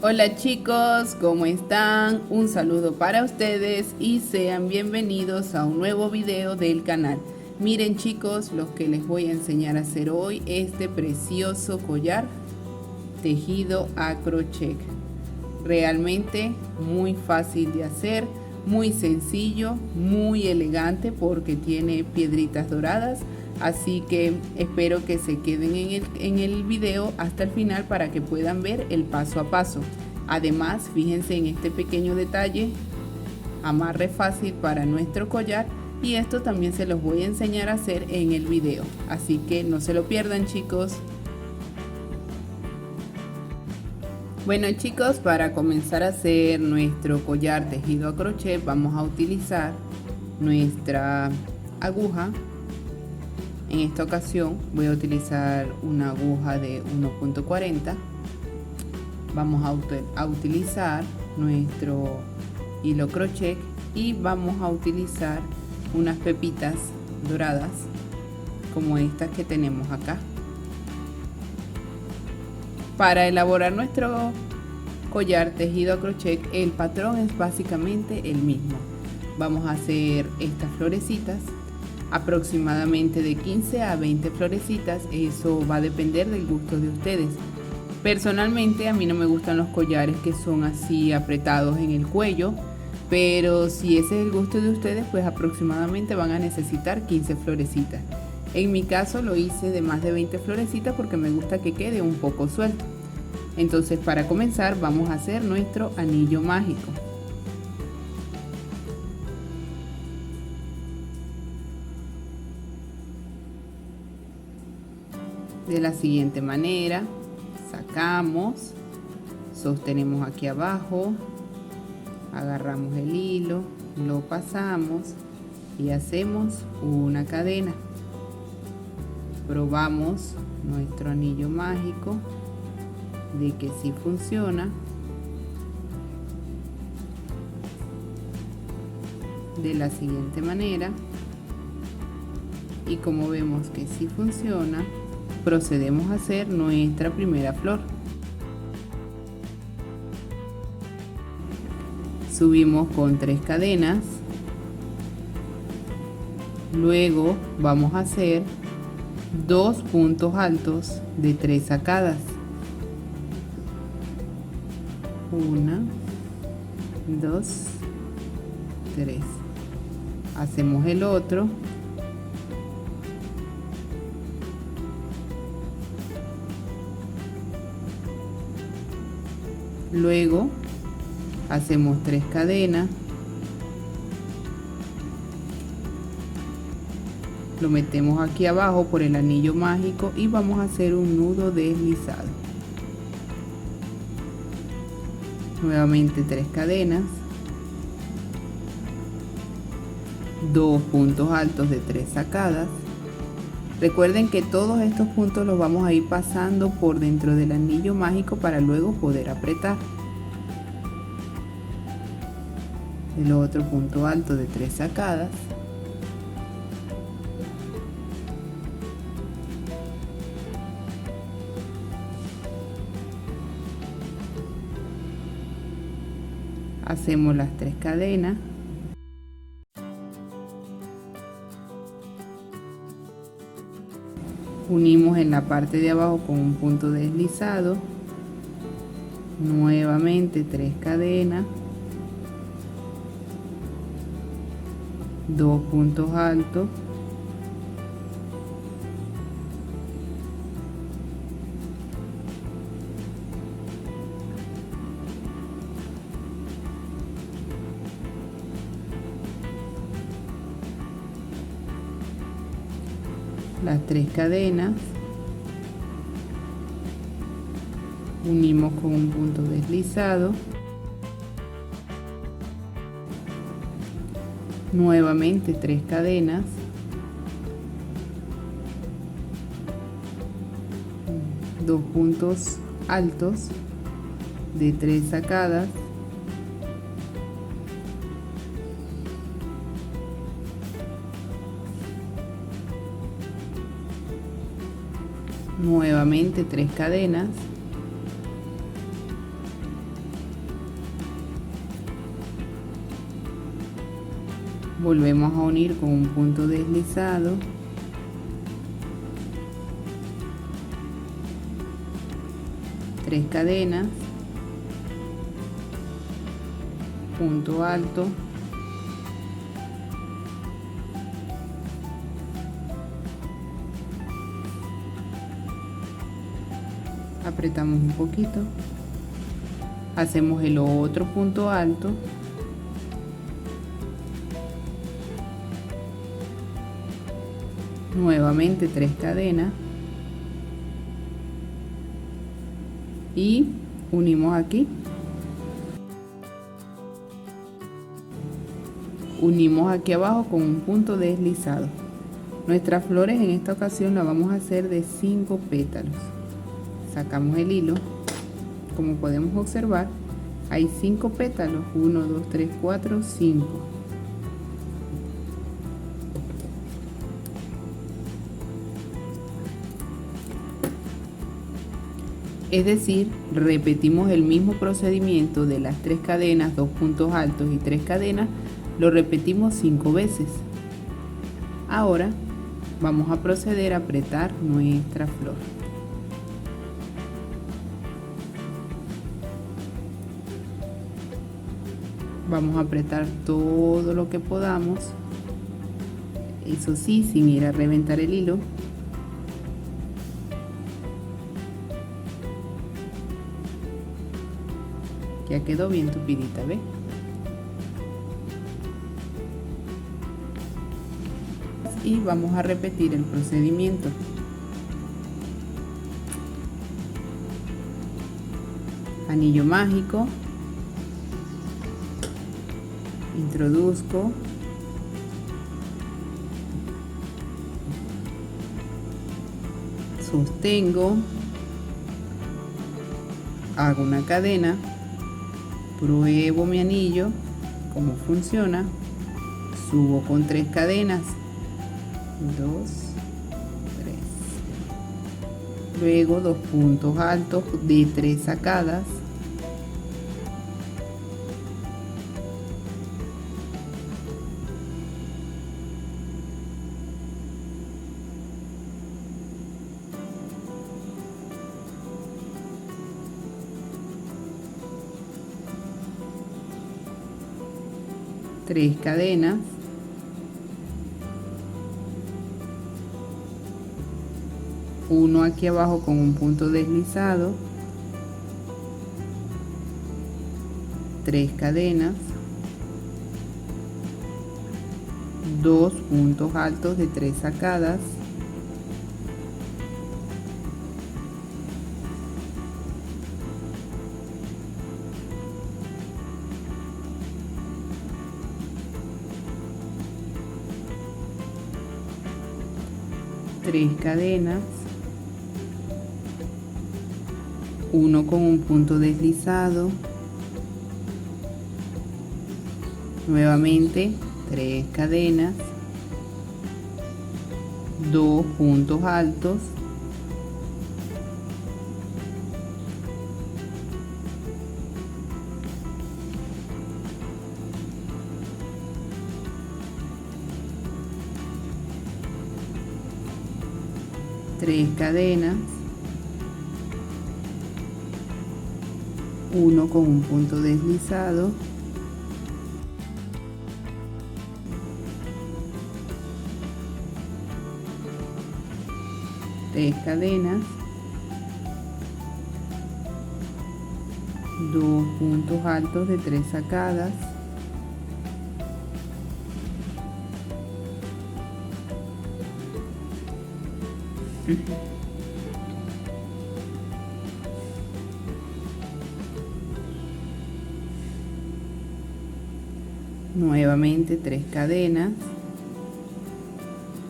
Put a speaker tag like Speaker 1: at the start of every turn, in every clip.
Speaker 1: Hola chicos, ¿cómo están? Un saludo para ustedes y sean bienvenidos a un nuevo video del canal. Miren chicos, lo que les voy a enseñar a hacer hoy, este precioso collar tejido a crochet. Realmente muy fácil de hacer, muy sencillo, muy elegante porque tiene piedritas doradas. Así que espero que se queden en el video hasta el final para que puedan ver el paso a paso. Además, fíjense en este pequeño detalle, amarre fácil para nuestro collar, y esto también se los voy a enseñar a hacer en el video. Así que no se lo pierdan chicos. Bueno chicos, para comenzar a hacer nuestro collar tejido a crochet vamos a utilizar nuestra aguja. En esta ocasión voy a utilizar una aguja de 1.40. Vamos a utilizar nuestro hilo crochet y vamos a utilizar unas pepitas doradas como estas que tenemos acá. Para elaborar nuestro collar tejido a crochet, el patrón es básicamente el mismo. Vamos a hacer estas florecitas, aproximadamente de 15 a 20 florecitas. Eso va a depender del gusto de ustedes. Personalmente a mí no me gustan los collares que son así apretados en el cuello, pero si ese es el gusto de ustedes, pues aproximadamente van a necesitar 15 florecitas. En mi caso lo hice de más de 20 florecitas porque me gusta que quede un poco suelto. Entonces, para comenzar vamos a hacer nuestro anillo mágico. De la siguiente manera, sacamos, sostenemos aquí abajo, agarramos el hilo, lo pasamos y hacemos una cadena. Probamos nuestro anillo mágico de que sí funciona. De la siguiente manera, y como vemos que sí funciona, procedemos a hacer nuestra primera flor. Subimos con 3 cadenas, luego vamos a hacer 2 puntos altos de 3 sacadas. 1, 2, 3. Hacemos el otro. Luego hacemos 3 cadenas. Lo metemos aquí abajo por el anillo mágico y vamos a hacer un nudo deslizado. Nuevamente 3 cadenas, 2 puntos altos de 3 sacadas. Recuerden que todos estos puntos los vamos a ir pasando por dentro del anillo mágico para luego poder apretar. El otro punto alto de 3 sacadas. Hacemos las 3 cadenas. Unimos en la parte de abajo con un punto deslizado. Nuevamente 3 cadenas. 2 puntos altos. Las 3 cadenas, unimos con un punto deslizado, nuevamente 3 cadenas, 2 puntos altos de 3 sacadas, nuevamente 3 cadenas, Volvemos a unir con un punto deslizado. Tres cadenas, punto alto, apretamos un poquito, hacemos el otro punto alto, nuevamente tres cadenas y unimos aquí, unimos aquí abajo con un punto deslizado. Nuestras flores en esta ocasión la vamos a hacer de 5 pétalos. Sacamos el hilo, como podemos observar hay 5 pétalos, 1 2 3 4 5. Es decir, repetimos el mismo procedimiento de las 3 cadenas, 2 puntos altos y 3 cadenas, lo repetimos 5 veces. Ahora vamos a proceder a apretar nuestra flor. Vamos a apretar todo lo que podamos, eso sí, sin ir a reventar el hilo. Ya quedó bien tupidita, ¿ve? Y vamos a repetir el procedimiento. Anillo mágico, introduzco, sostengo, hago una cadena, pruebo mi anillo, cómo funciona, subo con 3 cadenas, 2, 3, luego 2 puntos altos de 3 sacadas, tres cadenas, uno aquí abajo con un punto deslizado, 3 cadenas, 2 puntos altos de 3 sacadas, tres cadenas, uno con un punto deslizado, nuevamente 3 cadenas, 2 puntos altos, tres cadenas, uno con un punto deslizado, tres cadenas, 2 puntos altos de 3 sacadas, nuevamente 3 cadenas,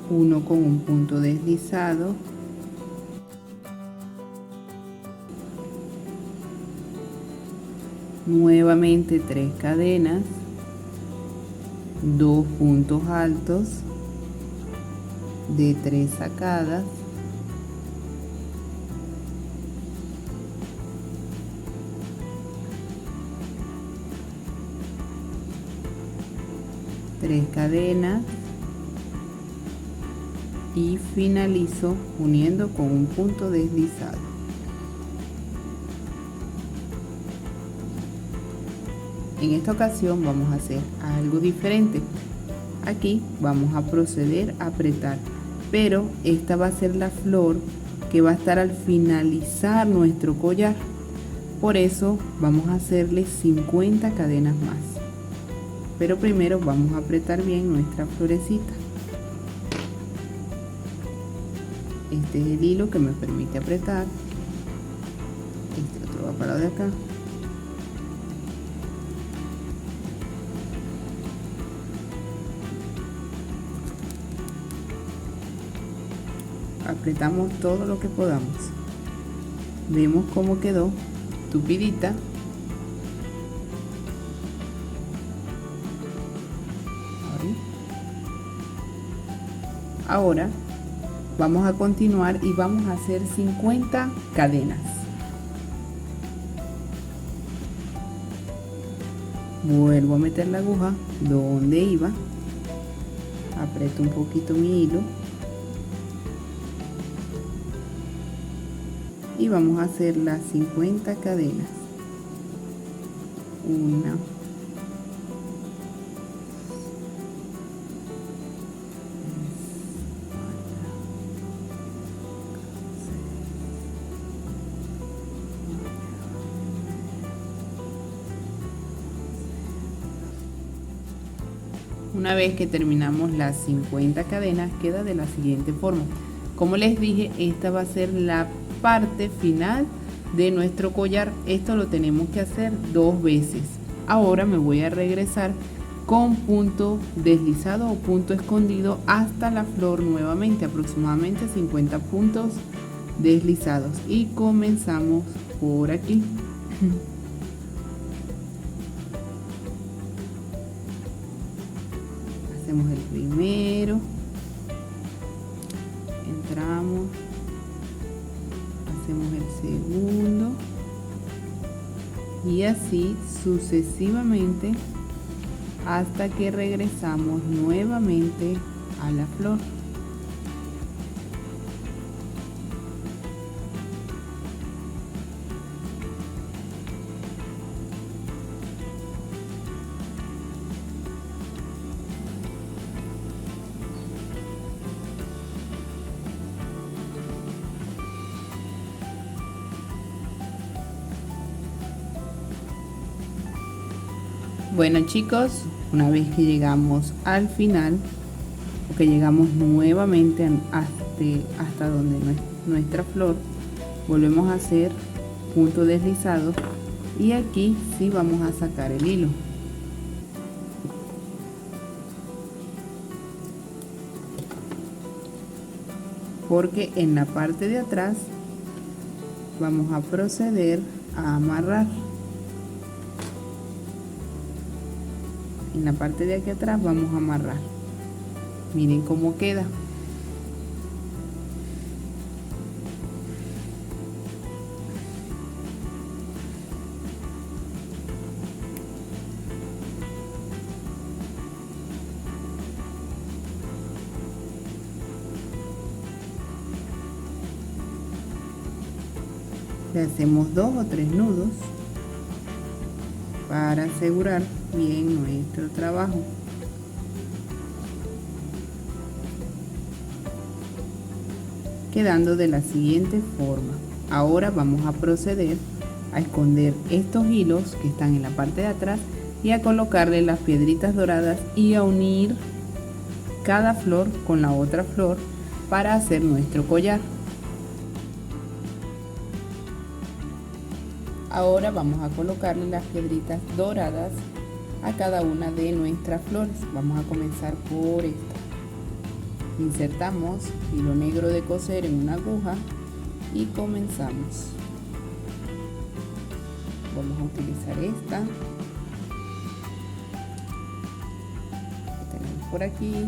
Speaker 1: uno con un punto deslizado, nuevamente 3 cadenas, 2 puntos altos de 3 sacadas, 3 cadenas y finalizo uniendo con un punto deslizado. En esta ocasión vamos a hacer algo diferente. Aquí vamos a proceder a apretar, pero esta va a ser la flor que va a estar al finalizar nuestro collar. Por eso vamos a hacerle 50 cadenas más. Pero primero vamos a apretar bien nuestra florecita. Este es el hilo que me permite apretar. Este otro va para de acá. Apretamos todo lo que podamos. Vemos cómo quedó tupidita. Ahora vamos a continuar y vamos a hacer 50 cadenas. Vuelvo a meter la aguja donde iba, aprieto un poquito mi hilo y vamos a hacer las 50 cadenas. 1, 2, una vez que terminamos las 50 cadenas, queda de la siguiente forma. Como les dije, esta va a ser la parte final de nuestro collar. Esto lo tenemos que hacer 2 veces. Ahora me voy a regresar con punto deslizado o punto escondido hasta la flor nuevamente, aproximadamente 50 puntos deslizados, y comenzamos por aquí. Hacemos el primero, entramos, hacemos el segundo y así sucesivamente hasta que regresamos nuevamente a la flor. Bueno chicos, una vez que llegamos al final, o que llegamos nuevamente hasta donde nuestra flor, volvemos a hacer punto deslizado y aquí sí vamos a sacar el hilo. Porque en la parte de atrás vamos a proceder a amarrar. En la parte de aquí atrás vamos a amarrar. Miren cómo queda. Le hacemos 2 o 3 nudos para asegurar bien nuestro trabajo. Quedando de la siguiente forma. Ahora vamos a proceder a esconder estos hilos que están en la parte de atrás y a colocarle las piedritas doradas y a unir cada flor con la otra flor para hacer nuestro collar. Ahora vamos a colocarle las piedritas doradas a cada una de nuestras flores. Vamos a comenzar por esta. Insertamos hilo negro de coser en una aguja y comenzamos. Vamos a utilizar esta. La tenemos por aquí.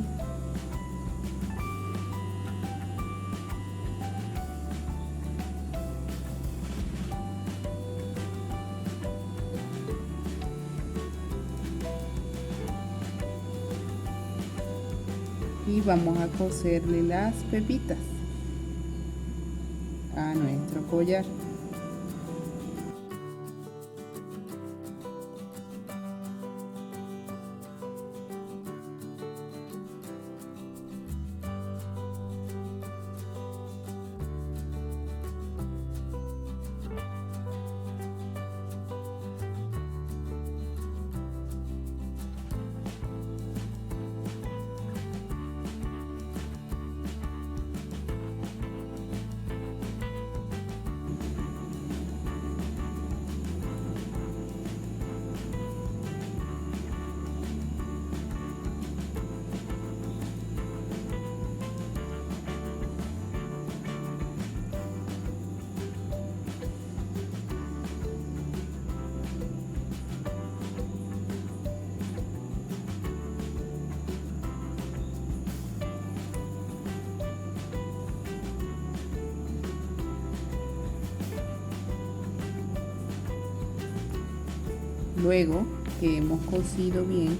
Speaker 1: y vamos a coserle las pepitas a nuestro collar. Luego que hemos cosido bien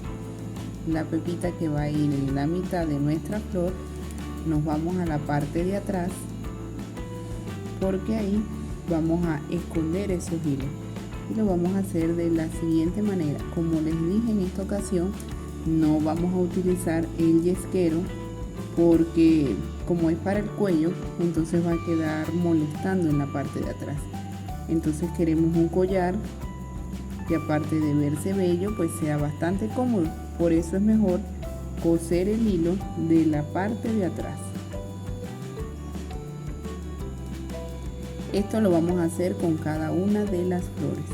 Speaker 1: la pepita que va a ir en la mitad de nuestra flor, nos vamos a la parte de atrás, porque ahí vamos a esconder esos hilos y lo vamos a hacer de la siguiente manera. Como les dije, en esta ocasión no vamos a utilizar el yesquero, porque como es para el cuello, entonces va a quedar molestando en la parte de atrás. Entonces queremos un collar que, aparte de verse bello, pues sea bastante cómodo. Por eso es mejor coser el hilo de la parte de atrás. Esto lo vamos a hacer con cada una de las flores.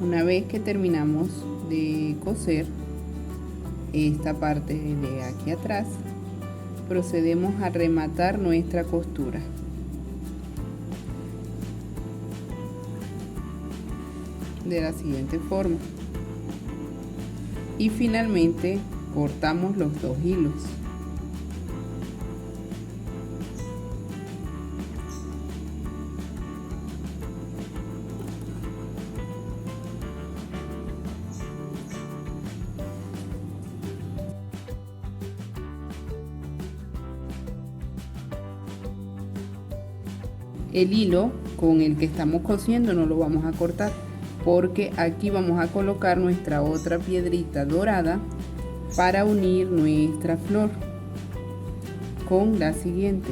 Speaker 1: Una vez que terminamos de coser esta parte de aquí atrás, procedemos a rematar nuestra costura. De la siguiente forma. Y finalmente cortamos los dos hilos. El hilo con el que estamos cosiendo no lo vamos a cortar, porque aquí vamos a colocar nuestra otra piedrita dorada para unir nuestra flor con la siguiente.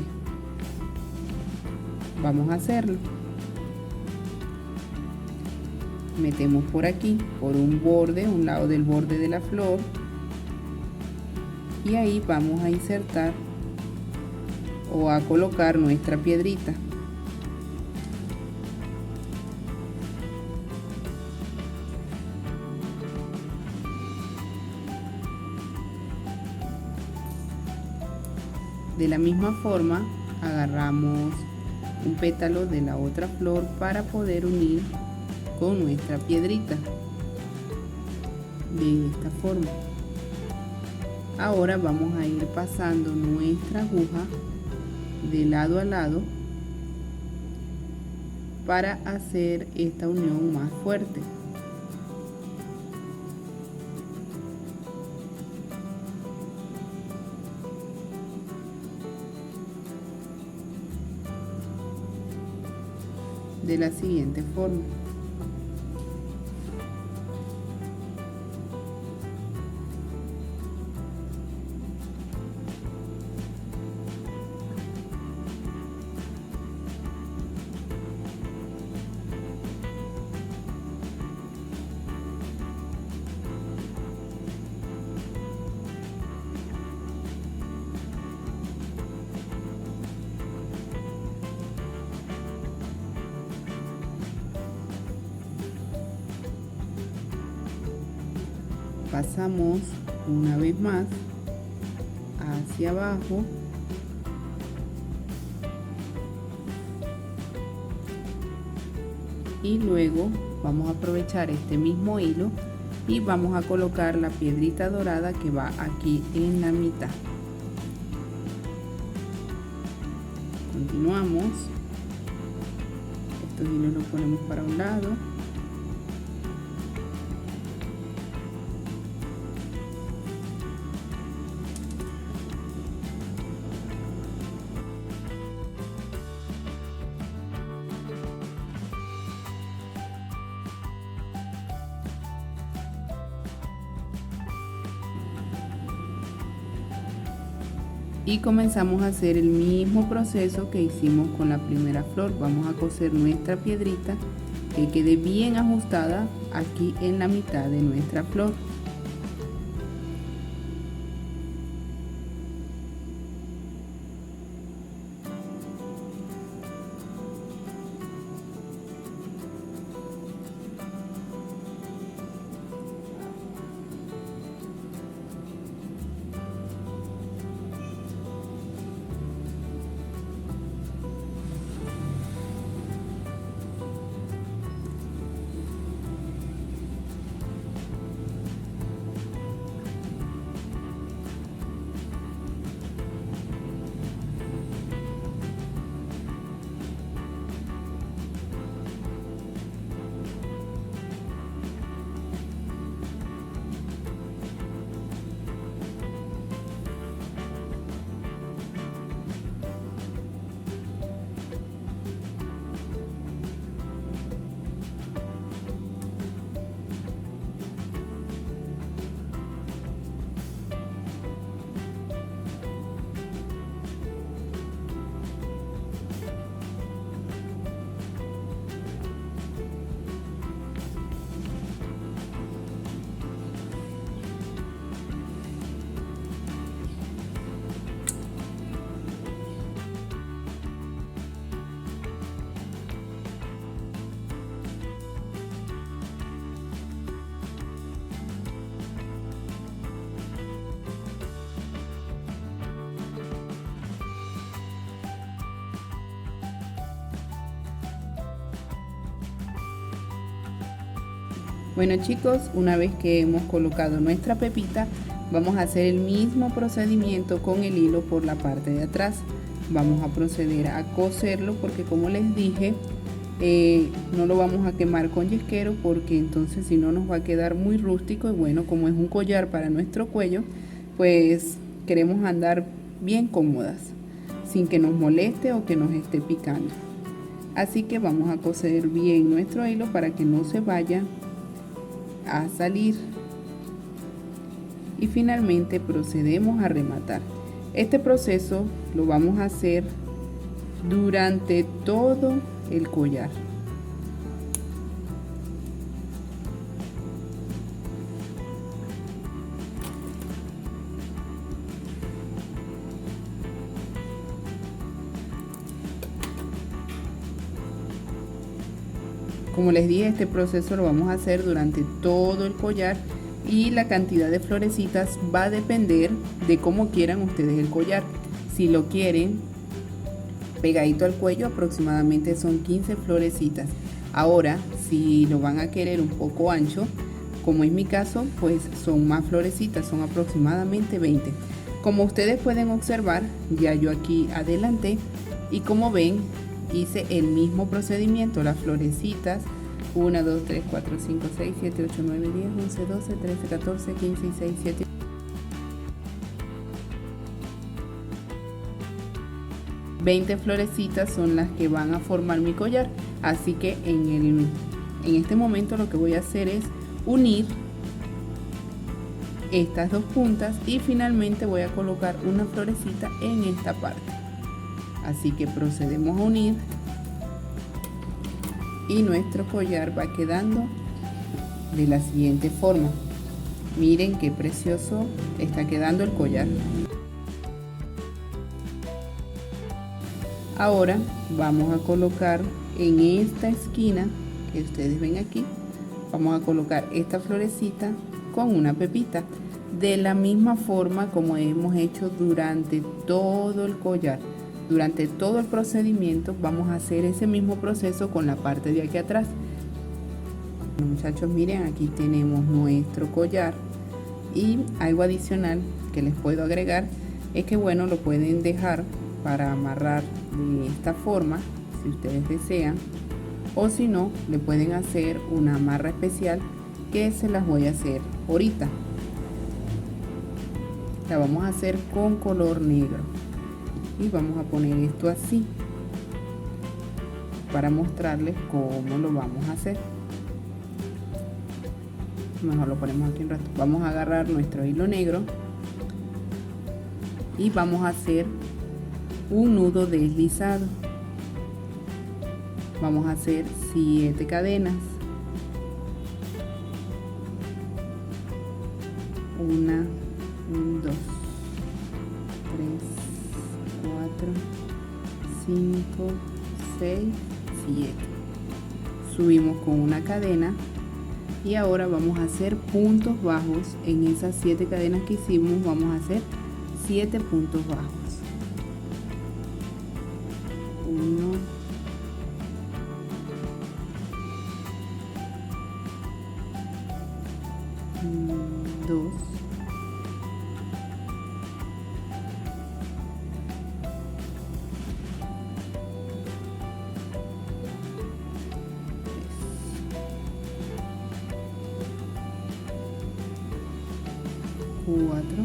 Speaker 1: Vamos a hacerlo. Metemos por aquí, por un lado del borde de la flor, y ahí vamos a insertar o a colocar nuestra piedrita. De la misma forma, agarramos un pétalo de la otra flor para poder unir con nuestra piedrita. De esta forma. Ahora vamos a ir pasando nuestra aguja de lado a lado para hacer esta unión más fuerte. De la siguiente forma. Pasamos una vez más hacia abajo y luego vamos a aprovechar este mismo hilo y vamos a colocar la piedrita dorada que va aquí en la mitad. Continuamos. Estos hilos los ponemos para un lado. Y comenzamos a hacer el mismo proceso que hicimos con la primera flor. Vamos a coser nuestra piedrita que quede bien ajustada aquí en la mitad de nuestra flor. Bueno chicos, una vez que hemos colocado nuestra pepita, vamos a hacer el mismo procedimiento con el hilo por la parte de atrás. Vamos a proceder a coserlo porque, como les dije, no lo vamos a quemar con yesquero, porque entonces si no nos va a quedar muy rústico. Y bueno, como es un collar para nuestro cuello, pues queremos andar bien cómodas, sin que nos moleste o que nos esté picando. Así que vamos a coser bien nuestro hilo para que no se vaya a salir. Y finalmente procedemos a rematar. Este proceso lo vamos a hacer durante todo el collar. Como les dije, este proceso lo vamos a hacer durante todo el collar, y la cantidad de florecitas va a depender de cómo quieran ustedes el collar. Si lo quieren pegadito al cuello, aproximadamente son 15 florecitas. Ahora, si lo van a querer un poco ancho, como es mi caso, pues son más florecitas, son aproximadamente 20. Como ustedes pueden observar, ya yo aquí adelanté, y como ven, hice el mismo procedimiento. Las florecitas 1, 2, 3, 4, 5, 6, 7, 8, 9, 10, 11, 12, 13, 14, 15, 16, 17, 20 florecitas son las que van a formar mi collar. Así que en este momento lo que voy a hacer es unir estas dos puntas, y finalmente voy a colocar una florecita en esta parte. Así que procedemos a unir, y nuestro collar va quedando de la siguiente forma. Miren qué precioso está quedando el collar. Ahora vamos a colocar en esta esquina que ustedes ven aquí, vamos a colocar esta florecita con una pepita, de la misma forma como hemos hecho durante todo el collar. Durante todo el procedimiento vamos a hacer ese mismo proceso con la parte de aquí atrás. Muchachos, miren, aquí tenemos nuestro collar, y algo adicional que les puedo agregar es que, bueno, lo pueden dejar para amarrar de esta forma si ustedes desean, o si no le pueden hacer una amarra especial que se las voy a hacer ahorita. La vamos a hacer con color negro y vamos a poner esto así para mostrarles cómo lo vamos a hacer. Mejor lo ponemos aquí un rato. Vamos a agarrar nuestro hilo negro y vamos a hacer un nudo deslizado. Vamos a hacer 7 cadenas. 1, 2, 3, 4, 5, 6, 7. Subimos con una cadena y ahora vamos a hacer puntos bajos. En esas 7 cadenas que hicimos vamos a hacer 7 puntos bajos. 1, 2, 4, 5.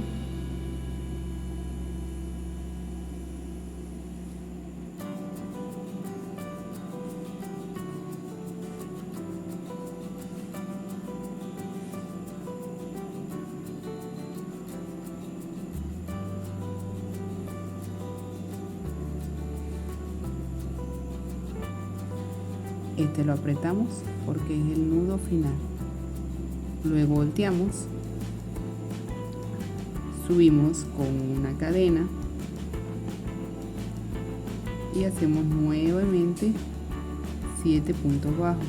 Speaker 1: Lo apretamos porque es el nudo final. Luego volteamos, subimos con una cadena y hacemos nuevamente 7 puntos bajos.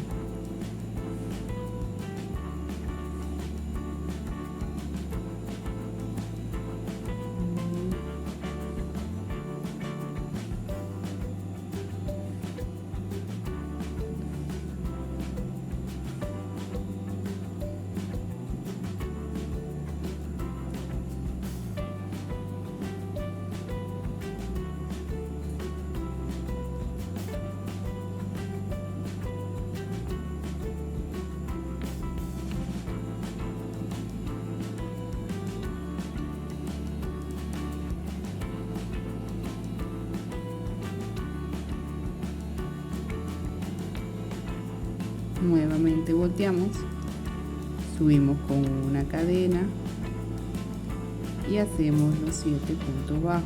Speaker 1: Nuevamente volteamos, subimos con una cadena y hacemos los 7 puntos bajos.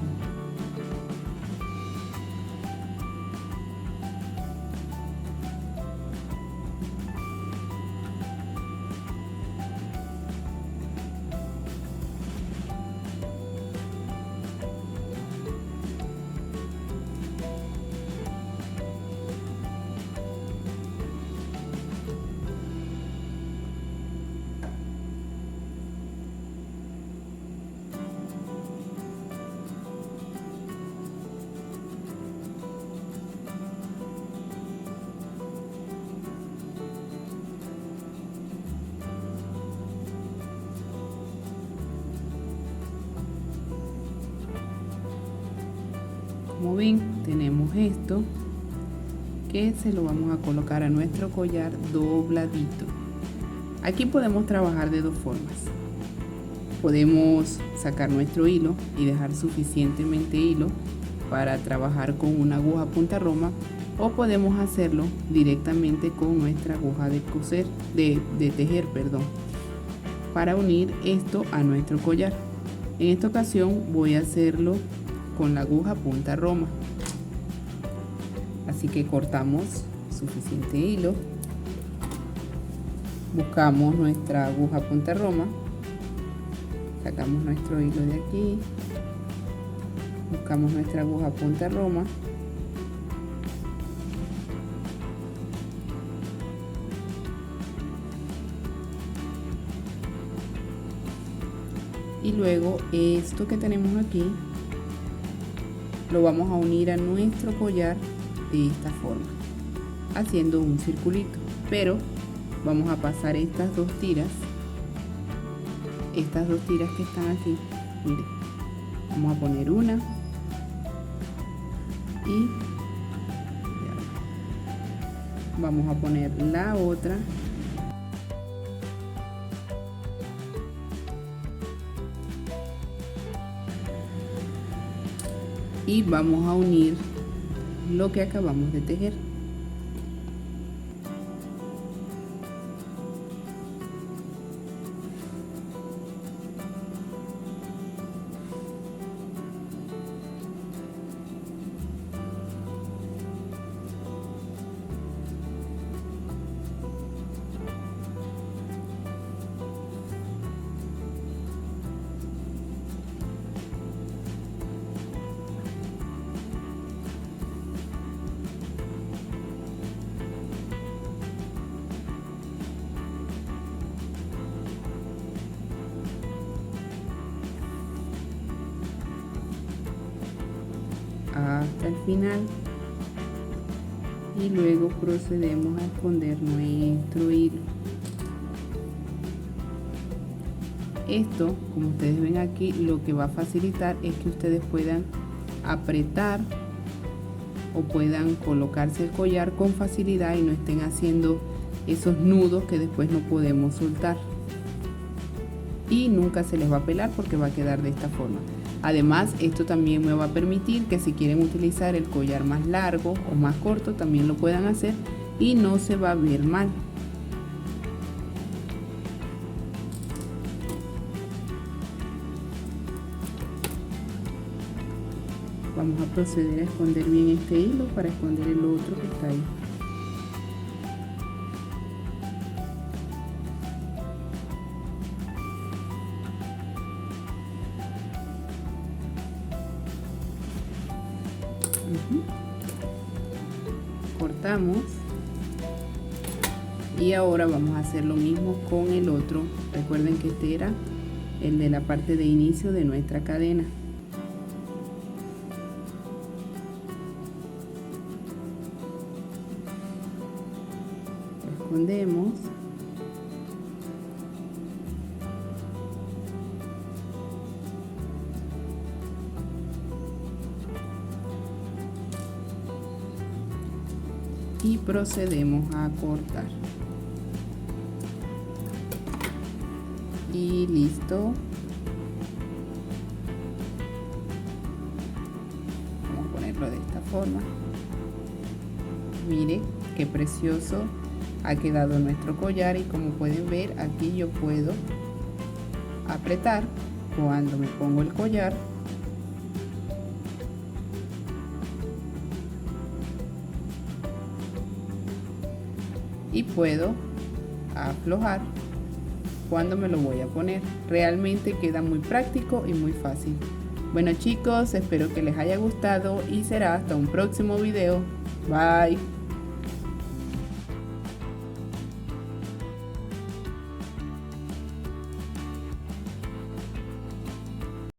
Speaker 1: Como ven, tenemos esto que se lo vamos a colocar a nuestro collar dobladito. Aquí podemos trabajar de dos formas. Podemos sacar nuestro hilo y dejar suficientemente hilo para trabajar con una aguja punta roma, o podemos hacerlo directamente con nuestra aguja de coser, de tejer, perdón, para unir esto a nuestro collar. En esta ocasión voy a hacerlo con la aguja punta roma, así que cortamos suficiente hilo, buscamos nuestra aguja punta roma, sacamos nuestro hilo de aquí, buscamos nuestra aguja punta roma, y luego esto que tenemos aquí lo vamos a unir a nuestro collar de esta forma, haciendo un circulito, pero vamos a pasar estas dos tiras que están aquí. Miren, vamos a poner una y vamos a poner la otra. Y vamos a unir lo que acabamos de tejer. Hasta el final y luego procedemos a esconder nuestro hilo. Esto, como ustedes ven aquí, lo que va a facilitar es que ustedes puedan apretar o puedan colocarse el collar con facilidad y no estén haciendo esos nudos que después no podemos soltar, y nunca se les va a pelar porque va a quedar de esta forma. Además, esto también me va a permitir que si quieren utilizar el collar más largo o más corto, también lo puedan hacer y no se va a ver mal. Vamos a proceder a esconder bien este hilo para esconder el otro que está ahí. Cortamos y ahora vamos a hacer lo mismo con el otro. Recuerden que este era el de la parte de inicio de nuestra cadena. Lo escondemos. Y procedemos a cortar. Y listo. Vamos a ponerlo de esta forma. Mire qué precioso ha quedado nuestro collar, y como pueden ver aquí yo puedo apretar cuando me pongo el collar. Y puedo aflojar cuando me lo voy a poner. Realmente queda muy práctico y muy fácil. Bueno chicos, espero que les haya gustado y será hasta un próximo video. Bye.